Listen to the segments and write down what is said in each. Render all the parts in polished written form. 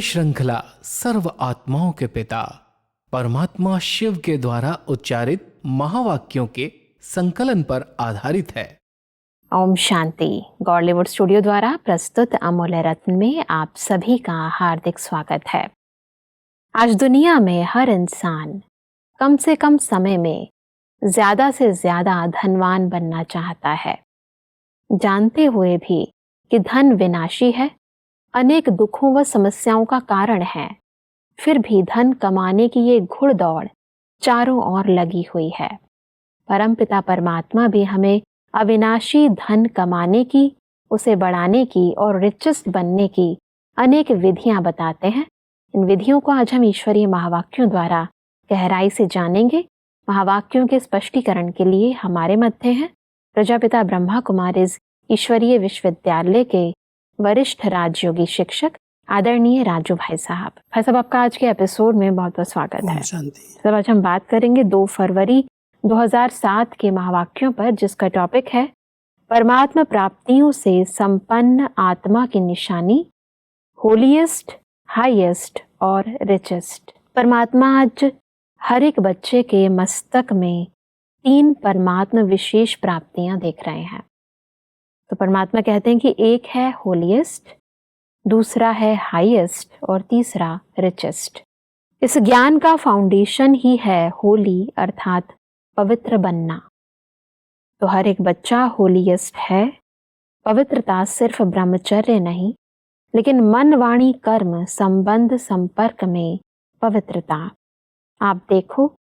श्रृंखला सर्व आत्माओं के पिता परमात्मा शिव के द्वारा उच्चारित महावाक्यों के संकलन पर आधारित है। ओम शांति। गॉडलीवुड स्टूडियो द्वारा प्रस्तुत अमूल्य रत्न में आप सभी का हार्दिक स्वागत है। आज दुनिया में हर इंसान कम से कम समय में ज्यादा से ज्यादा धनवान बनना चाहता है, जानते हुए भी कि धन विनाशी है, अनेक दुखों व समस्याओं का कारण है। फिर भी धन कमाने की ये घुड़दौड़ चारों ओर लगी हुई है। परमपिता परमात्मा भी हमें अविनाशी धन कमाने की, उसे बढ़ाने की और रिचेस्ट बनने की अनेक विधियां बताते हैं। इन विधियों को आज हम ईश्वरीय महावाक्यों द्वारा गहराई से जानेंगे। महावाक्यों के स्पष्टीकरण के लिए हमारे मध्य हैं प्रजापिता ब्रह्मा कुमारीज ईश्वरीय विश्वविद्यालय के वरिष्ठ राजयोगी शिक्षक आदरणीय राजू भाई साहब। भाई साहब, आपका आज के एपिसोड में बहुत बहुत स्वागत है। सब आज हम बात करेंगे 2 फरवरी 2007 के महावाक्यों पर, जिसका टॉपिक है परमात्मा प्राप्तियों से संपन्न आत्मा की निशानी, होलीएस्ट, हाईएस्ट और रिचेस्ट। परमात्मा आज हर एक बच्चे के मस्तक में 3 परमात्मा विशेष प्राप्तियां देख रहे हैं। तो परमात्मा कहते हैं कि एक है होलीएस्ट, दूसरा है हाईएस्ट और तीसरा रिचेस्ट। इस ज्ञान का फाउंडेशन ही है होली अर्थात पवित्र बनना। तो हर एक बच्चा होलीएस्ट है। पवित्रता सिर्फ ब्रह्मचर्य नहीं, लेकिन मन, वाणी, कर्म, संबंध, संपर्क में पवित्रता। आप देखो,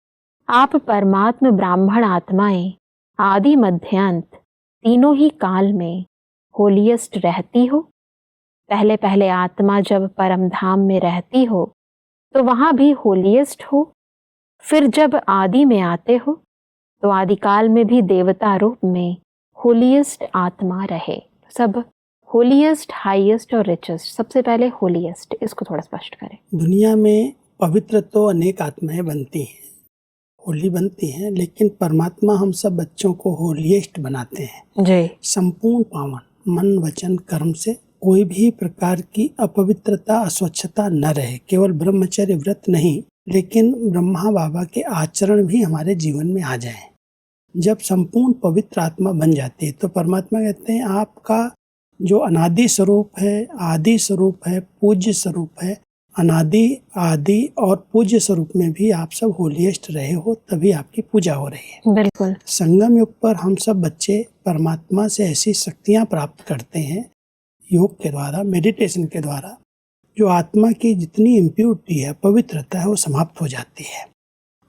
आप परमात्मा ब्राह्मण आत्माएं आदि मध्य अंत तीनों ही काल में होलीएस्ट रहती हो। पहले पहले आत्मा जब परम धाम में रहती हो तो वहां भी होलीएस्ट हो। फिर जब आदि में आते हो तो आदिकाल में भी देवता रूप में होलीएस्ट आत्मा रहे। सब होलीएस्ट, हाईएस्ट और रिचेस्ट। सबसे पहले होलीएस्ट, इसको थोड़ा स्पष्ट करें। दुनिया में पवित्र तो अनेक आत्माएं बनती हैं, होली बनती हैं, लेकिन परमात्मा हम सब बच्चों को होलीएस्ट बनाते हैं जी। संपूर्ण पावन मन, वचन, कर्म से कोई भी प्रकार की अपवित्रता, अस्वच्छता न रहे। केवल ब्रह्मचर्य व्रत नहीं, लेकिन ब्रह्मा बाबा के आचरण भी हमारे जीवन में आ जाए। जब संपूर्ण पवित्र आत्मा बन जाती है तो परमात्मा कहते हैं आपका जो अनादि स्वरूप है, आदि स्वरूप है, पूज्य स्वरूप है, अनादि, आदि और पूज्य स्वरूप में भी आप सब होलीएस्ट रहे हो, तभी आपकी पूजा हो रही है। बिल्कुल। संगम युग पर हम सब बच्चे परमात्मा से ऐसी शक्तियां प्राप्त करते हैं योग के द्वारा, मेडिटेशन के द्वारा, जो आत्मा की जितनी इम्प्योरिटी है, पवित्रता है, वो समाप्त हो जाती है।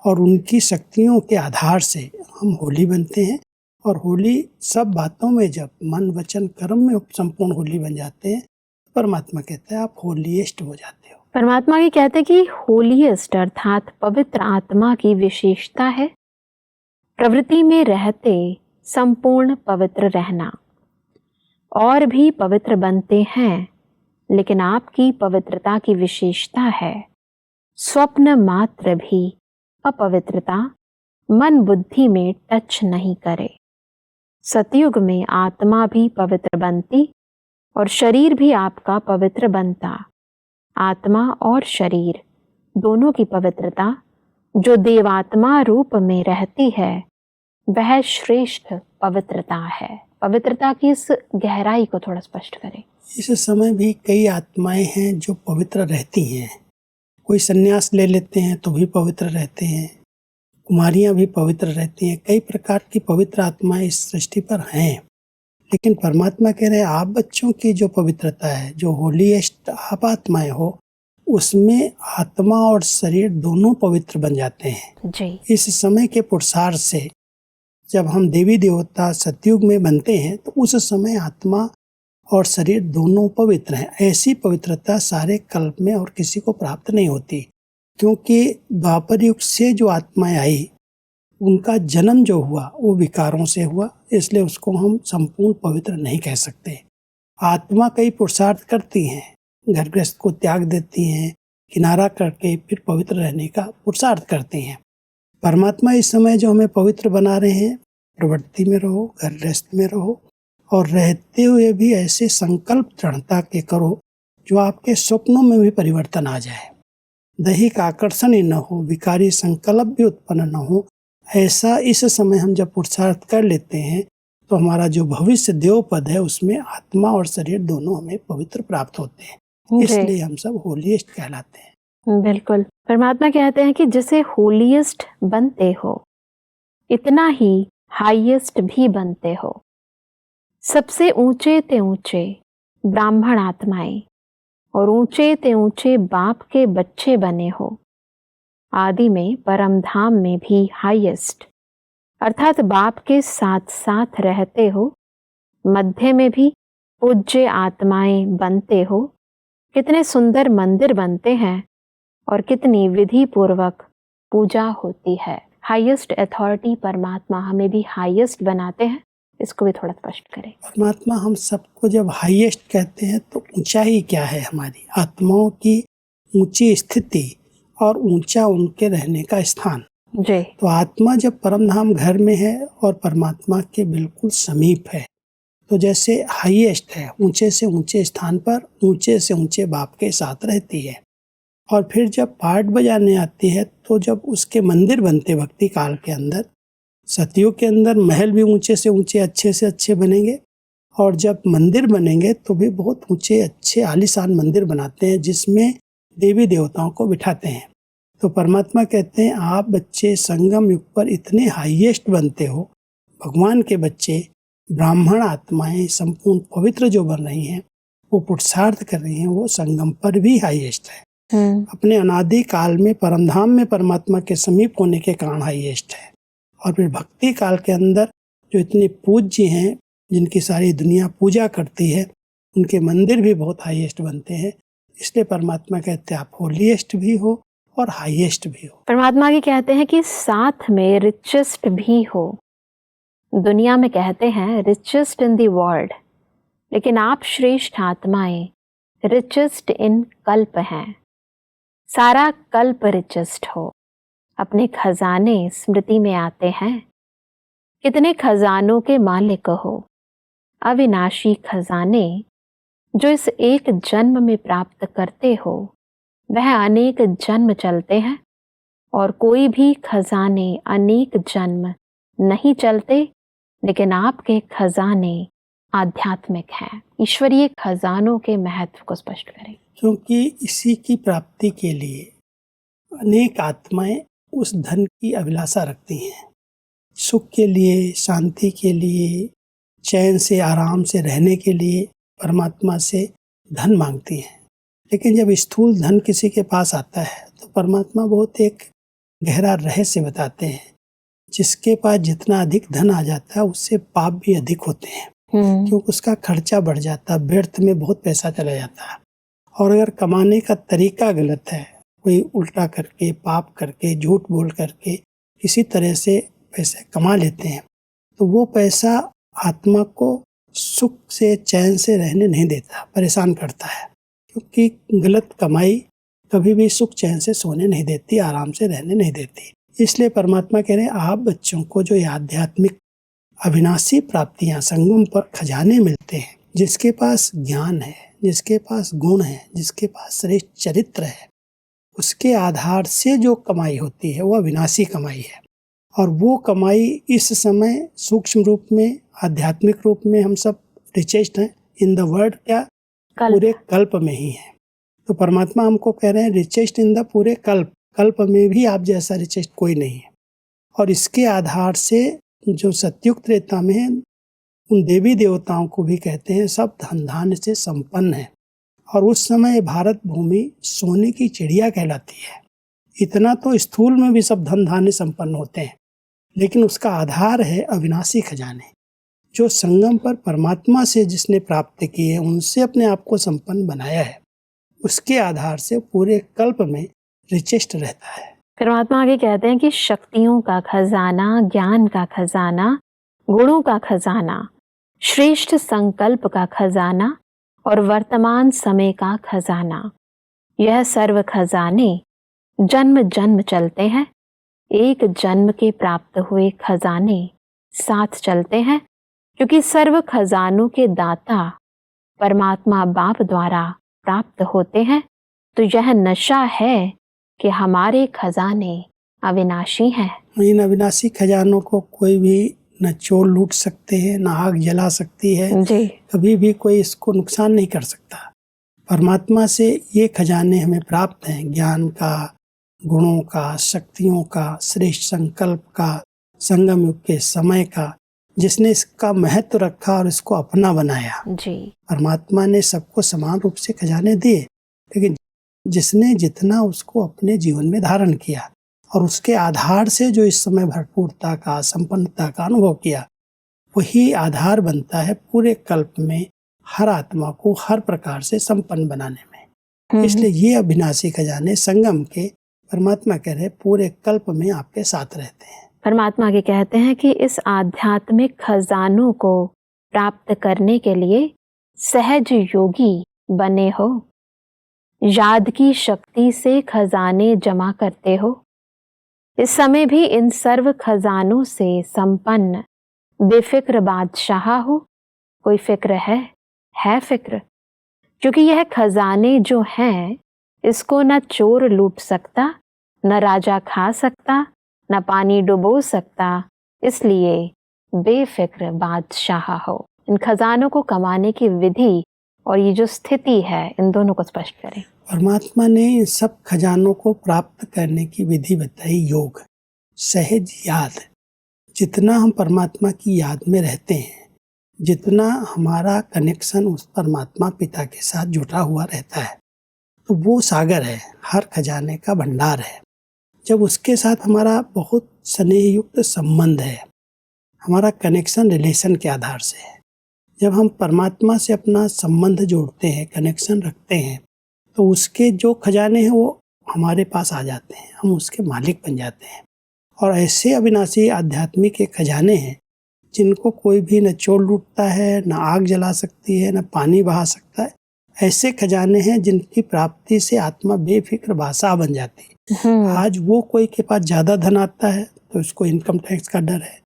और उनकी शक्तियों के आधार से हम होली बनते हैं। और होली सब बातों में जब मन, वचन, कर्म में संपूर्ण होली बन जाते हैं, परमात्मा कहते हैं आप होलीएस्ट हो जाते हो। परमात्मा ये कहते हैं कि होलीएस्ट अर्थात पवित्र आत्मा की विशेषता है प्रवृत्ति में रहते संपूर्ण पवित्र रहना। और भी पवित्र बनते हैं, लेकिन आपकी पवित्रता की विशेषता है स्वप्न मात्र भी अपवित्रता मन बुद्धि में टच नहीं करे। सतयुग में आत्मा भी पवित्र बनती और शरीर भी आपका पवित्र बनता। आत्मा और शरीर दोनों की पवित्रता जो देवात्मा रूप में रहती है, वह श्रेष्ठ पवित्रता है। पवित्रता की इस गहराई को थोड़ा स्पष्ट करें। इस समय भी कई आत्माएं हैं जो पवित्र रहती हैं। कोई संन्यास ले लेते हैं तो भी पवित्र रहते हैं, कुमारियां भी पवित्र रहती हैं। कई प्रकार की पवित्र आत्माएं इस सृष्टि पर हैं। लेकिन परमात्मा कह रहे हैं आप बच्चों की जो पवित्रता है, जो होलीएस्ट आप आत्माएं हो, उसमें आत्मा और शरीर दोनों पवित्र बन जाते हैं जी। इस समय के पुरुषार्थ से जब हम देवी देवता सतयुग में बनते हैं तो उस समय आत्मा और शरीर दोनों पवित्र हैं। ऐसी पवित्रता सारे कल्प में और किसी को प्राप्त नहीं होती, क्योंकि द्वापर युग से जो आत्माएं आई उनका जन्म जो हुआ वो विकारों से हुआ, इसलिए उसको हम संपूर्ण पवित्र नहीं कह सकते। आत्मा कई पुरुषार्थ करती हैं, घर गृहस्थ को त्याग देती हैं, किनारा करके फिर पवित्र रहने का पुरुषार्थ करती हैं। परमात्मा इस समय जो हमें पवित्र बना रहे हैं, प्रवृत्ति में रहो, घर गृहस्थ में रहो और रहते हुए भी ऐसे संकल्प दृढ़ता के करो जो आपके स्वप्नों में भी परिवर्तन आ जाए, दैहिक आकर्षण ही न हो, विकारी संकल्प भी उत्पन्न न हो, ऐसा इस समय हम जब पुरुषार्थ कर लेते हैं तो हमारा जो भविष्य देव पद है उसमें आत्मा और शरीर दोनों हमें पवित्र प्राप्त होते हैं। जी, इसलिए हम सब होलीएस्ट कहलाते हैं। बिल्कुल। परमात्मा कहते हैं कि जैसे होलीएस्ट बनते हो इतना ही हाईएस्ट भी बनते हो। सबसे ऊंचे ते ऊंचे ब्राह्मण आत्माएं और ऊंचे ते ऊंचे बाप के बच्चे बने हो। आदि में परम धाम में भी हाईएस्ट अर्थात बाप के साथ साथ रहते हो। मध्य में भी पूज्य आत्माएं बनते हो। कितने सुंदर मंदिर बनते हैं और कितनी विधि पूर्वक पूजा होती है। हाईएस्ट अथॉरिटी परमात्मा हमें भी हाईएस्ट बनाते हैं। इसको भी थोड़ा स्पष्ट करें। परमात्मा हम सबको जब हाईएस्ट कहते हैं तो ऊंचाई क्या है? हमारी आत्माओं की ऊंची स्थिति और ऊंचा उनके रहने का स्थान। जी, तो आत्मा जब परमधाम घर में है और परमात्मा के बिल्कुल समीप है, तो जैसे हाईएस्ट है, ऊंचे से ऊंचे स्थान पर ऊंचे से ऊंचे बाप के साथ रहती है। और फिर जब पाठ बजाने आती है तो जब उसके मंदिर बनते भक्ति काल के अंदर, सतयुग के अंदर महल भी ऊंचे से ऊंचे अच्छे से अच्छे बनेंगे और जब मंदिर बनेंगे तो भी बहुत ऊंचे अच्छे आलीशान मंदिर बनाते हैं जिसमें देवी देवताओं को बिठाते हैं। तो परमात्मा कहते हैं आप बच्चे संगम युग पर इतने हाईएस्ट बनते हो। भगवान के बच्चे ब्राह्मण आत्माएं संपूर्ण पवित्र जो बन रही हैं, वो पुरुषार्थ कर रही हैं, वो संगम पर भी हाईएस्ट है। अपने अनादि काल में परमधाम में परमात्मा के समीप होने के कारण हाईएस्ट है। और फिर भक्ति काल के अंदर जो इतने पूज्य हैं, जिनकी सारी दुनिया पूजा करती है, उनके मंदिर भी बहुत हाईएस्ट बनते हैं। इसलिए परमात्मा कहते हैं आप होलीएस्ट भी हो और हाईएस्ट भी हो। परमात्मा भी कहते हैं कि साथ में रिचेस्ट भी हो। दुनिया में कहते हैं रिचेस्ट इन द वर्ल्ड, लेकिन आप श्रेष्ठ आत्माएं रिचेस्ट इन कल्प हैं। सारा कल्प रिचेस्ट हो। अपने खजाने स्मृति में आते हैं। कितने खजानों के मालिक हो। अविनाशी खजाने जो इस एक जन्म में प्राप्त करते हो वह अनेक जन्म चलते हैं और कोई भी खजाने अनेक जन्म नहीं चलते, लेकिन आपके खजाने आध्यात्मिक हैं। ईश्वरीय खजानों के महत्व को स्पष्ट करें। क्योंकि इसी की प्राप्ति के लिए अनेक आत्माएं उस धन की अभिलाषा रखती हैं। सुख के लिए, शांति के लिए, चैन से आराम से रहने के लिए परमात्मा से धन मांगती हैं। लेकिन जब स्थूल धन किसी के पास आता है तो परमात्मा बहुत एक गहरा रहस्य बताते हैं। जिसके पास जितना अधिक धन आ जाता है उससे पाप भी अधिक होते हैं, क्योंकि उसका खर्चा बढ़ जाता है, व्यर्थ में बहुत पैसा चला जाता है। और अगर कमाने का तरीका गलत है, कोई उल्टा करके, पाप करके, झूठ बोल करके किसी तरह से पैसे कमा लेते हैं, तो वो पैसा आत्मा को सुख से चैन से रहने नहीं देता, परेशान करता है। क्योंकि गलत कमाई कभी भी सुख चैन से सोने नहीं देती, आराम से रहने नहीं देती। इसलिए परमात्मा कह रहे हैं आप बच्चों को जो ये आध्यात्मिक अविनाशी प्राप्तियां संगम पर खजाने मिलते हैं, जिसके पास ज्ञान है, जिसके पास गुण है, जिसके पास श्रेष्ठ चरित्र है, उसके आधार से जो कमाई होती है वो अविनाशी कमाई है। और वो कमाई इस समय सूक्ष्म रूप में, आध्यात्मिक रूप में हम सब रिचेस्ट हैं इन द वर्ल्ड, क्या पूरे कल्प में ही है। तो परमात्मा हमको कह रहे हैं रिचेस्ट इन द पूरे कल्प, कल्प में भी आप जैसा रिचेस्ट कोई नहीं है। और इसके आधार से जो सतयुग त्रेता में है, उन देवी देवताओं को भी कहते हैं सब धन धान्य से संपन्न है। और उस समय भारत भूमि सोने की चिड़िया कहलाती है। इतना तो स्थूल में भी सब धन धान्य संपन्न होते हैं, लेकिन उसका आधार है अविनाशी खजाने, जो संगम पर परमात्मा से जिसने प्राप्त किए, उनसे अपने आप को संपन्न बनाया है। उसके आधार से पूरे कल्प में रिचेस्ट रहता है। परमात्मा आगे कहते हैं कि शक्तियों का खजाना, ज्ञान का खजाना, गुणों का खजाना, श्रेष्ठ संकल्प का खजाना और वर्तमान समय का खजाना, यह सर्व खजाने जन्म जन्म चलते हैं। एक जन्म के प्राप्त हुए खजाने साथ चलते हैं, क्योंकि सर्व खजानों के दाता परमात्मा बाप द्वारा प्राप्त होते हैं तो यह नशा है कि हमारे खजाने अविनाशी हैं। इन अविनाशी खजानों को कोई भी न चोर लूट सकते हैं, न आग जला सकती है, जी कभी भी कोई इसको नुकसान नहीं कर सकता। परमात्मा से ये खजाने हमें प्राप्त हैं, ज्ञान का, गुणों का, शक्तियों का, श्रेष्ठ संकल्प का, संगम युग के समय का, जिसने इसका महत्व रखा और इसको अपना बनाया। जी परमात्मा ने सबको समान रूप से खजाने दिए, लेकिन जिसने जितना उसको अपने जीवन में धारण किया और उसके आधार से जो इस समय भरपूरता का, संपन्नता का अनुभव किया, वही आधार बनता है पूरे कल्प में हर आत्मा को हर प्रकार से संपन्न बनाने में। इसलिए ये अविनाशी खजाने संगम के परमात्मा कह रहे पूरे कल्प में आपके साथ रहते हैं। परमात्मा आगे कहते हैं कि इस आध्यात्मिक खजानों को प्राप्त करने के लिए सहज योगी बने हो, याद की शक्ति से खजाने जमा करते हो। इस समय भी इन सर्व खजानों से संपन्न बेफिक्र बादशाह हो। कोई फिक्र है फिक्र, क्योंकि यह खजाने जो हैं इसको न चोर लूट सकता, न राजा खा सकता, न पानी डुबो सकता, इसलिए बेफिक्र बादशाह हो। इन खजानों को कमाने की विधि और ये जो स्थिति है, इन दोनों को स्पष्ट करें। परमात्मा ने इन सब खजानों को प्राप्त करने की विधि बताई, योग, सहज याद। जितना हम परमात्मा की याद में रहते हैं, जितना हमारा कनेक्शन उस परमात्मा पिता के साथ जुटा हुआ रहता है, तो वो सागर है, हर खजाने का भंडार है। जब उसके साथ हमारा बहुत स्नेह युक्त संबंध है, हमारा कनेक्शन रिलेशन के आधार से है, जब हम परमात्मा से अपना संबंध जोड़ते हैं, कनेक्शन रखते हैं, तो उसके जो खजाने हैं वो हमारे पास आ जाते हैं, हम उसके मालिक बन जाते हैं। और ऐसे अविनाशी आध्यात्मिक के खजाने हैं जिनको कोई भी न चोर लूटता है, न आग जला सकती है, न पानी बहा सकता है। ऐसे खजाने हैं जिनकी प्राप्ति से आत्मा बेफिक्र बादशाह बन जाती है। आज वो कोई के पास ज्यादा धन आता है तो उसको इनकम टैक्स का डर है,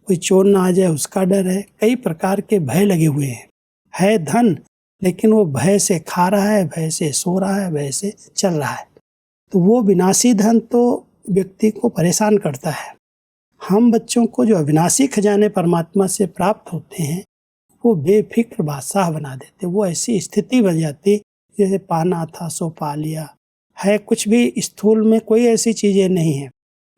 कोई चोर ना आ जाए उसका डर है, कई प्रकार के भय लगे हुए हैं। है धन, लेकिन वो भय से खा रहा है, भय से सो रहा है, भय से चल रहा है। तो वो विनाशी धन तो व्यक्ति को परेशान करता है। हम बच्चों को जो अविनाशी खजाने परमात्मा से प्राप्त होते हैं, वो बेफिक्र बादशाह बना देते। वो ऐसी स्थिति बन जाती जैसे पाना था सो पा लिया है। कुछ भी स्थूल में कोई ऐसी चीजें नहीं है,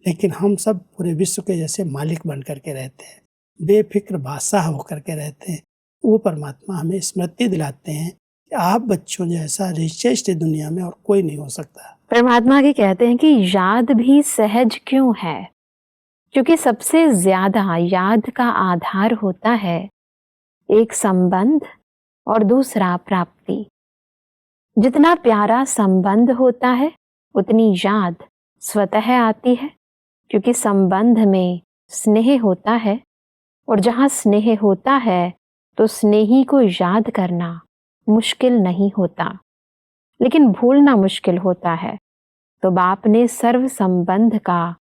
लेकिन हम सब पूरे विश्व के जैसे मालिक बन करके रहते हैं, बेफिक्र बादशाह होकर के रहते हैं। वो परमात्मा हमें स्मृति दिलाते हैं कि आप बच्चों जैसा श्रेष्ठ दुनिया में और कोई नहीं हो सकता। परमात्मा के कहते हैं कि याद भी सहज क्यों है, क्योंकि सबसे ज्यादा याद का आधार होता है एक संबंध और दूसरा प्राप्ति। जितना प्यारा संबंध होता है उतनी याद स्वतः आती है, क्योंकि संबंध में स्नेह होता है, और जहाँ स्नेह होता है तो स्नेही को याद करना मुश्किल नहीं होता, लेकिन भूलना मुश्किल होता है। तो बाप ने सर्व संबंध का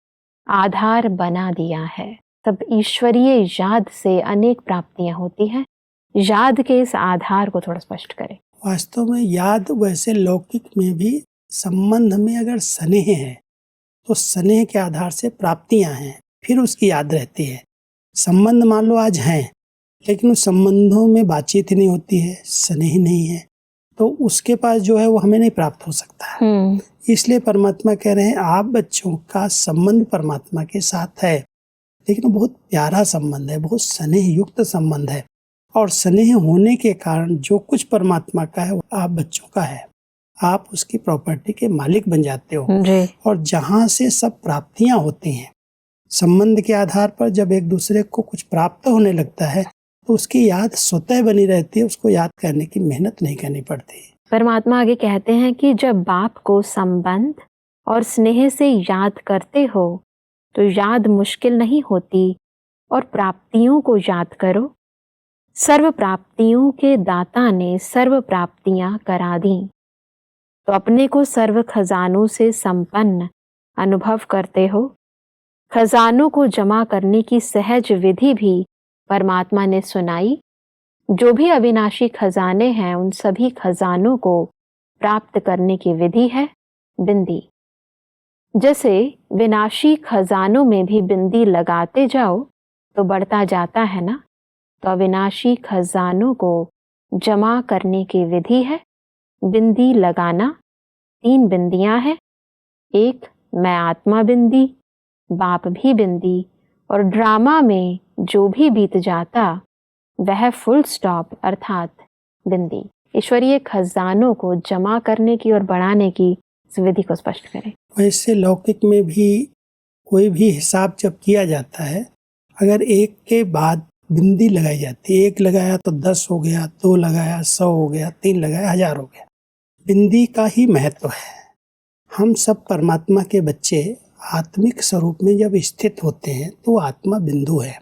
आधार बना दिया है। तब ईश्वरीय याद से अनेक प्राप्तियां होती हैं। याद के इस आधार को थोड़ा स्पष्ट करें। वास्तव में याद वैसे लौकिक में भी संबंध में अगर स्नेह है तो स्नेह के आधार से प्राप्तियां हैं, फिर उसकी याद रहती है। संबंध मान लो आज हैं, लेकिन उस संबंधों में बातचीत नहीं होती है, स्नेह नहीं है, तो उसके पास जो है वो हमें नहीं प्राप्त हो सकता है। इसलिए परमात्मा कह रहे हैं आप बच्चों का संबंध परमात्मा के साथ है, लेकिन वो बहुत प्यारा संबंध है, बहुत स्नेह युक्त संबंध है। और स्नेह होने के कारण जो कुछ परमात्मा का है वो आप बच्चों का है, आप उसकी प्रॉपर्टी के मालिक बन जाते हो। और जहाँ से सब प्राप्तियां होती हैं, संबंध के आधार पर जब एक दूसरे को कुछ प्राप्त होने लगता है तो उसकी याद स्वतः बनी रहती है, उसको याद करने की मेहनत नहीं करनी पड़ती। परमात्मा आगे कहते हैं कि जब बाप को संबंध और स्नेह से याद करते हो तो याद मुश्किल नहीं होती, और प्राप्तियों को याद करो। सर्व प्राप्तियों के दाता ने सर्व प्राप्तियां करा दी, तो अपने को सर्व खजानों से संपन्न अनुभव करते हो। खजानों को जमा करने की सहज विधि भी परमात्मा ने सुनाई। जो भी अविनाशी खजाने हैं उन सभी खजानों को प्राप्त करने की विधि है बिंदी। जैसे विनाशी खजानों में भी बिंदी लगाते जाओ तो बढ़ता जाता है ना, तो अविनाशी खजानों को जमा करने की विधि है बिंदी लगाना। 3 बिंदियां हैं, एक मैं आत्मा बिंदी, बाप भी बिंदी, और ड्रामा में जो भी बीत जाता वह फुल स्टॉप अर्थात बिंदी। ईश्वरीय खजानों को जमा करने की और बढ़ाने की इस विधि को स्पष्ट करें। वैसे लौकिक में भी कोई भी हिसाब जब किया जाता है, अगर एक के बाद बिंदी लगाई जाती है, एक लगाया तो 10 हो गया, 2 लगाया 100 हो गया, 3 लगाया 1000 हो गया। बिंदी का ही महत्व है। हम सब परमात्मा के बच्चे आत्मिक स्वरूप में जब स्थित होते हैं तो आत्मा बिंदु है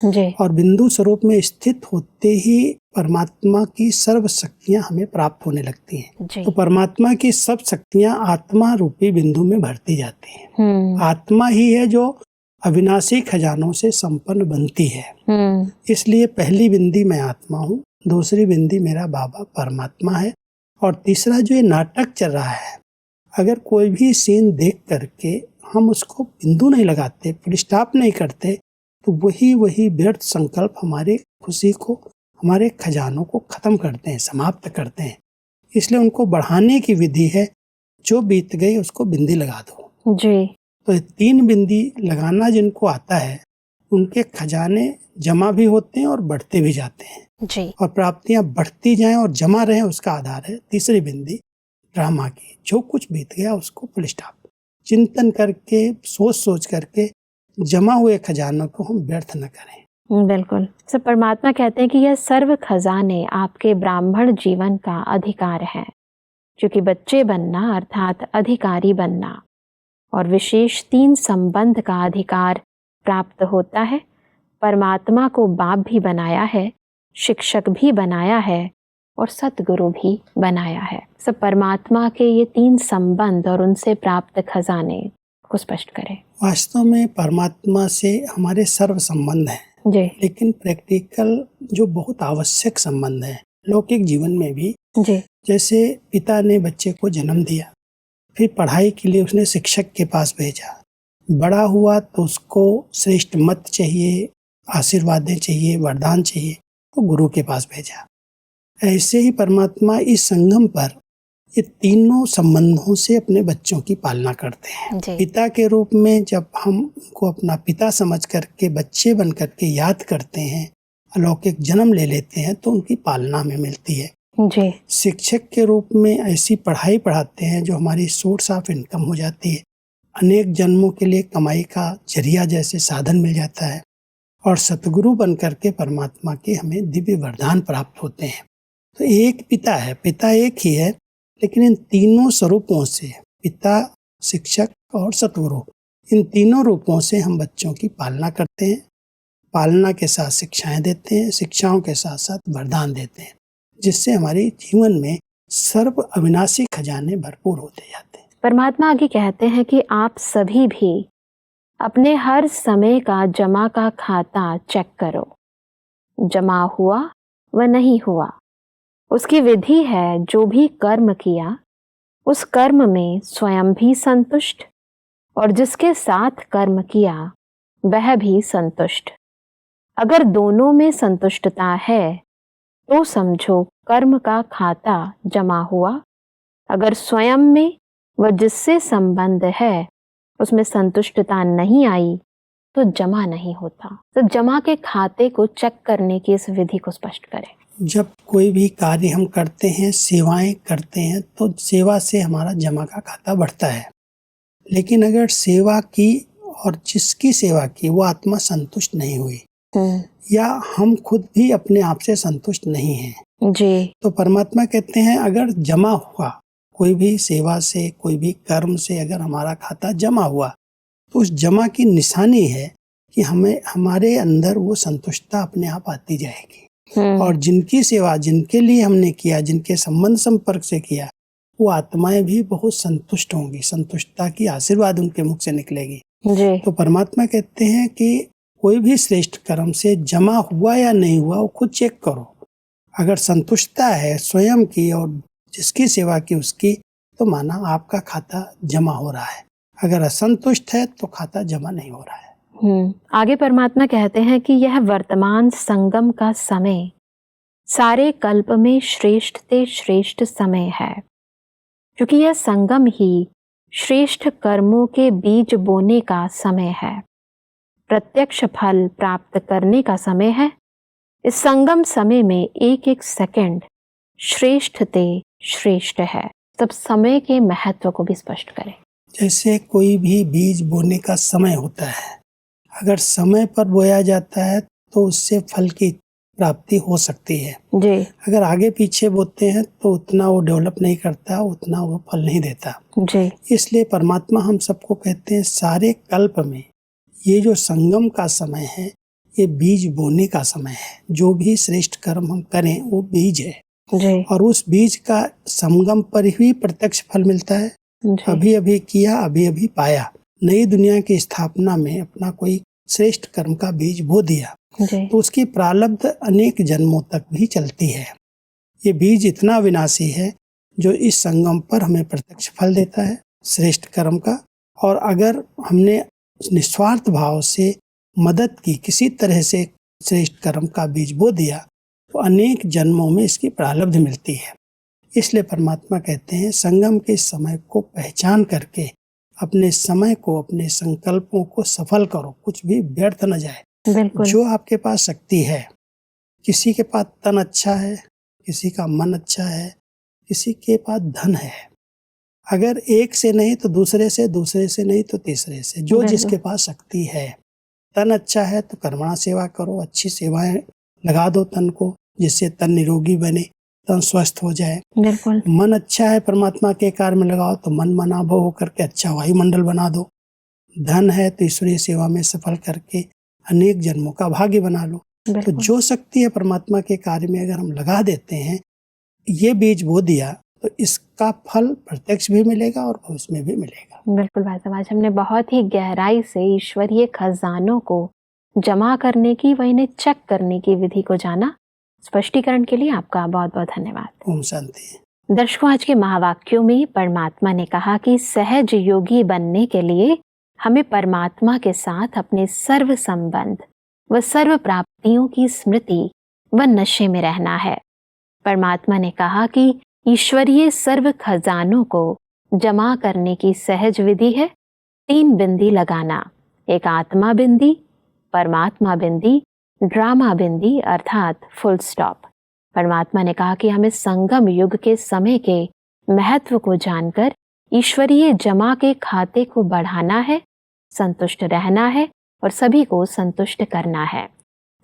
जी। और बिंदु स्वरूप में स्थित होते ही परमात्मा की सर्व शक्तियां हमें प्राप्त होने लगती हैं। जी। तो परमात्मा की सब शक्तियां आत्मा रूपी बिंदु में भरती जाती हैं। आत्मा ही है जो अविनाशी खजानों से संपन्न बनती है। इसलिए पहली बिंदी मैं आत्मा हूँ, दूसरी बिंदी मेरा बाबा परमात्मा है, और तीसरा जो ये नाटक चल रहा है, अगर कोई भी सीन देख करके हम उसको बिंदु नहीं लगाते, फुल स्टॉप नहीं करते, तो वही व्यर्थ संकल्प हमारे खुशी को, हमारे खजानों को खत्म करते हैं, समाप्त करते हैं। इसलिए उनको बढ़ाने की विधि है, जो बीत गई उसको बिंदी लगा दो जी। तो 3 बिंदी लगाना जिनको आता है उनके खजाने जमा भी होते हैं और बढ़ते भी जाते हैं जी। और प्राप्तियां बढ़ती जाएं और जमा रहें, उसका आधार है तीसरी बिंदी ड्रामा की। जो कुछ बीत गया उसको फुल स्टॉप, चिंतन करके, सोच करके जमा हुए खजानों को हम व्यर्थ न करें। बिल्कुल। सब परमात्मा कहते हैं कि यह सर्व खजाने आपके ब्राह्मण जीवन का अधिकार है, क्योंकि बच्चे बनना अर्थात अधिकारी बनना और विशेष 3 संबंध का अधिकार प्राप्त होता है। परमात्मा को बाप भी बनाया है, शिक्षक भी बनाया है और सतगुरु भी बनाया है। सब परमात्मा के ये 3 संबंध और उनसे प्राप्त खजाने को स्पष्ट करें। वास्तव में परमात्मा से हमारे सर्व संबंध हैं जी। लेकिन प्रैक्टिकल जो बहुत आवश्यक संबंध है लौकिक जीवन में भी। जी। जैसे पिता ने बच्चे को जन्म दिया, फिर पढ़ाई के लिए उसने शिक्षक के पास भेजा, बड़ा हुआ तो उसको श्रेष्ठ मत चाहिए, आशीर्वादें चाहिए, वरदान चाहिए, तो गुरु के पास भेजा। ऐसे ही परमात्मा इस संगम पर ये तीनों संबंधों से अपने बच्चों की पालना करते हैं। पिता के रूप में जब हम उनको अपना पिता समझ करके बच्चे बन करके याद करते हैं, अलौकिक जन्म ले लेते हैं, तो उनकी पालना हमें मिलती है। जी। शिक्षक के रूप में ऐसी पढ़ाई पढ़ाते हैं जो हमारी सोर्स ऑफ इनकम हो जाती है, अनेक जन्मों के लिए कमाई का जरिया जैसे साधन मिल जाता है, और सतगुरु बन करके परमात्मा के हमें दिव्य वरदान प्राप्त होते हैं। तो एक पिता है, पिता एक ही है, लेकिन इन तीनों स्वरूपों से, पिता, शिक्षक और सतगुरु, इन तीनों रूपों से हम बच्चों की पालना करते हैं। पालना के साथ शिक्षाएं देते हैं, शिक्षाओं के साथ साथ वरदान देते हैं, जिससे हमारे जीवन में सर्व अविनाशी खजाने भरपूर होते जाते हैं। परमात्मा आगे कहते हैं कि आप सभी भी अपने हर समय का जमा का खाता चेक करो, जमा हुआ व नहीं हुआ। उसकी विधि है जो भी कर्म किया उस कर्म में स्वयं भी संतुष्ट और जिसके साथ कर्म किया वह भी संतुष्ट। अगर दोनों में संतुष्टता है तो समझो कर्म का खाता जमा हुआ। अगर स्वयं में व जिससे संबंध है उसमें संतुष्टता नहीं आई तो जमा नहीं होता। तो जमा के खाते को चेक करने की इस विधि को स्पष्ट करें। जब कोई भी कार्य हम करते हैं, सेवाएं करते हैं, तो सेवा से हमारा जमा का खाता बढ़ता है। लेकिन अगर सेवा की और जिसकी सेवा की वो आत्मा संतुष्ट नहीं हुई या हम खुद भी अपने आप से संतुष्ट नहीं हैं जी, तो परमात्मा कहते हैं अगर जमा हुआ, कोई भी सेवा से, कोई भी कर्म से अगर हमारा खाता जमा हुआ, तो उस जमा की निशानी है कि हमें, हमारे अंदर वो संतुष्टता अपने आप आती जाएगी। और जिनकी सेवा, जिनके लिए हमने किया, जिनके संबंध संपर्क से किया, वो आत्माएं भी बहुत संतुष्ट होंगी, संतुष्टता की आशीर्वाद उनके मुख से निकलेगी। जी। तो परमात्मा कहते हैं कि कोई भी श्रेष्ठ कर्म से जमा हुआ या नहीं हुआ वो खुद चेक करो। अगर संतुष्टता है स्वयं की और जिसकी सेवा की उसकी, तो माना आपका खाता जमा हो रहा है। अगर असंतुष्ट है तो खाता जमा नहीं हो रहा है। आगे परमात्मा कहते हैं कि यह वर्तमान संगम का समय सारे कल्प में श्रेष्ठ ते श्रेष्ठ समय है, क्योंकि यह संगम ही श्रेष्ठ कर्मों के बीज बोने का समय है, प्रत्यक्ष फल प्राप्त करने का समय है। इस संगम समय में एक एक सेकंड श्रेष्ठ ते श्रेष्ठ है। तब समय के महत्व को भी स्पष्ट करें। जैसे कोई भी बीज बोने का समय होता है, अगर समय पर बोया जाता है तो उससे फल की प्राप्ति हो सकती है जी। अगर आगे पीछे बोते हैं तो उतना वो डेवलप नहीं करता, उतना वो फल नहीं देता जी। इसलिए परमात्मा हम सबको कहते हैं सारे कल्प में ये जो संगम का समय है, ये बीज बोने का समय है। जो भी श्रेष्ठ कर्म हम करें वो बीज है जी। और उस बीज का संगम पर ही प्रत्यक्ष फल मिलता है। अभी अभी किया, अभी अभी पाया। नई दुनिया की स्थापना में अपना कोई श्रेष्ठ कर्म का बीज बो दिया तो उसकी प्रारब्ध अनेक जन्मों तक भी चलती है। ये बीज इतना विनाशी है जो इस संगम पर हमें प्रत्यक्ष फल देता है श्रेष्ठ कर्म का। और अगर हमने निस्वार्थ भाव से मदद की, किसी तरह से श्रेष्ठ कर्म का बीज बो दिया तो अनेक जन्मों में इसकी प्रारब्ध मिलती है। इसलिए परमात्मा कहते हैं संगम के समय को पहचान करके अपने समय को, अपने संकल्पों को सफल करो, कुछ भी व्यर्थ न जाए। जो आपके पास शक्ति है, किसी के पास तन अच्छा है, किसी का मन अच्छा है, किसी के पास धन है, अगर एक से नहीं तो दूसरे से, दूसरे से नहीं तो तीसरे से, जो जिसके पास शक्ति है। तन अच्छा है तो कर्मणा सेवा करो, अच्छी सेवाएं लगा दो तन को, जिससे तन निरोगी बने, तन स्वस्थ हो जाए। बिल्कुल। मन अच्छा है परमात्मा के कार्य में लगाओ तो मन मनाभव होकर के अच्छा वायुमंडल बना दो। धन है तो ईश्वरीय सेवा में सफल करके अनेक जन्मों का भाग्य बना लो। तो जो शक्ति है परमात्मा के कार्य में अगर हम लगा देते हैं, ये बीज बो दिया तो इसका फल प्रत्यक्ष भी मिलेगा और भविष्य में भी मिलेगा। बिल्कुल भाई साहब, आज हमने बहुत ही गहराई से ईश्वरीय खजानों को जमा करने की व इन्हें चेक करने की विधि को जाना। स्पष्टीकरण के लिए आपका बहुत बहुत धन्यवाद। ओम शांति। दर्शकों, आज के महावाक्यों में परमात्मा ने कहा कि सहज योगी बनने के लिए हमें परमात्मा के साथ अपने सर्व संबंध व सर्व प्राप्तियों की स्मृति व नशे में रहना है। परमात्मा ने कहा कि ईश्वरीय सर्व खजानों को जमा करने की सहज विधि है 3 बिंदी लगाना। एक आत्मा बिंदी, परमात्मा बिंदी, ड्रामा बिंदी अर्थात फुल स्टॉप। परमात्मा ने कहा कि हमें संगम युग के समय के महत्व को जानकर ईश्वरीय जमा के खाते को बढ़ाना है, संतुष्ट रहना है और सभी को संतुष्ट करना है।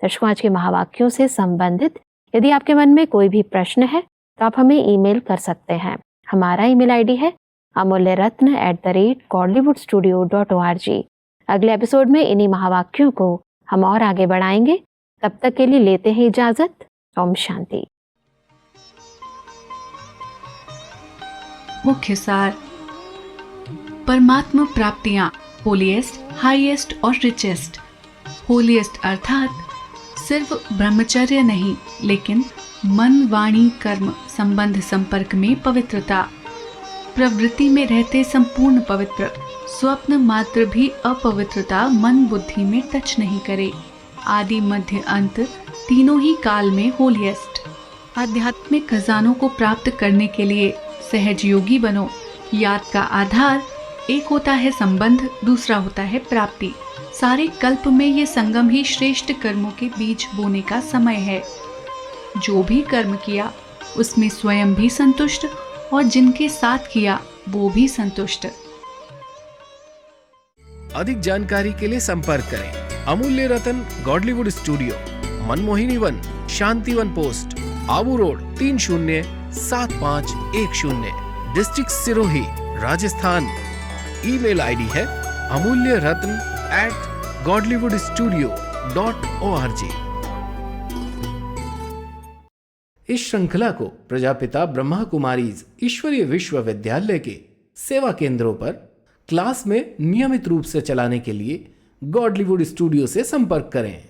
दर्शकों, आज के महावाक्यों से संबंधित यदि आपके मन में कोई भी प्रश्न है तो आप हमें ईमेल कर सकते हैं। हमारा ईमेल आईडी है amulyaratna@godlywoodstudio.org। अगले एपिसोड में इन्हीं महावाक्यों को हम और आगे बढ़ाएंगे। तब तक के लिए लेते हैं इजाजत। ओम शांति। मुख्य सार। परमात्मा प्राप्तियां होलीएस्ट, हाईएस्ट और रिचेस्ट। होलीएस्ट अर्थात सिर्फ ब्रह्मचर्य नहीं, लेकिन मन, वाणी, कर्म, संबंध, संपर्क में पवित्रता, प्रवृत्ति में रहते संपूर्ण पवित्र, स्वप्न मात्र भी अपवित्रता मन बुद्धि में टच नहीं करे, आदि मध्य अंत तीनों ही काल में होलीएस्ट। आध्यात्मिक खजानों को प्राप्त करने के लिए सहज योगी बनो। याद का आधार एक होता है संबंध, दूसरा होता है प्राप्ति। सारे कल्प में ये संगम ही श्रेष्ठ कर्मों के बीज बोने का समय है। जो भी कर्म किया उसमें स्वयं भी संतुष्ट और जिनके साथ किया वो भी संतुष्ट। अधिक जानकारी के लिए संपर्क करें Amulya Ratan Godlywood studio, Manmohini Van, Shanti Van post, Abu Road 307510, district Sirohi, Rajasthan. Email ID है amulyaratn@godlywoodstudio.org। इस श्रृंखला को प्रजापिता ब्रह्मा कुमारीज ईश्वरीय विश्वविद्यालय के सेवा केंद्रों पर क्लास में नियमित रूप से चलाने के लिए गॉडलीवुड स्टूडियो से संपर्क करें।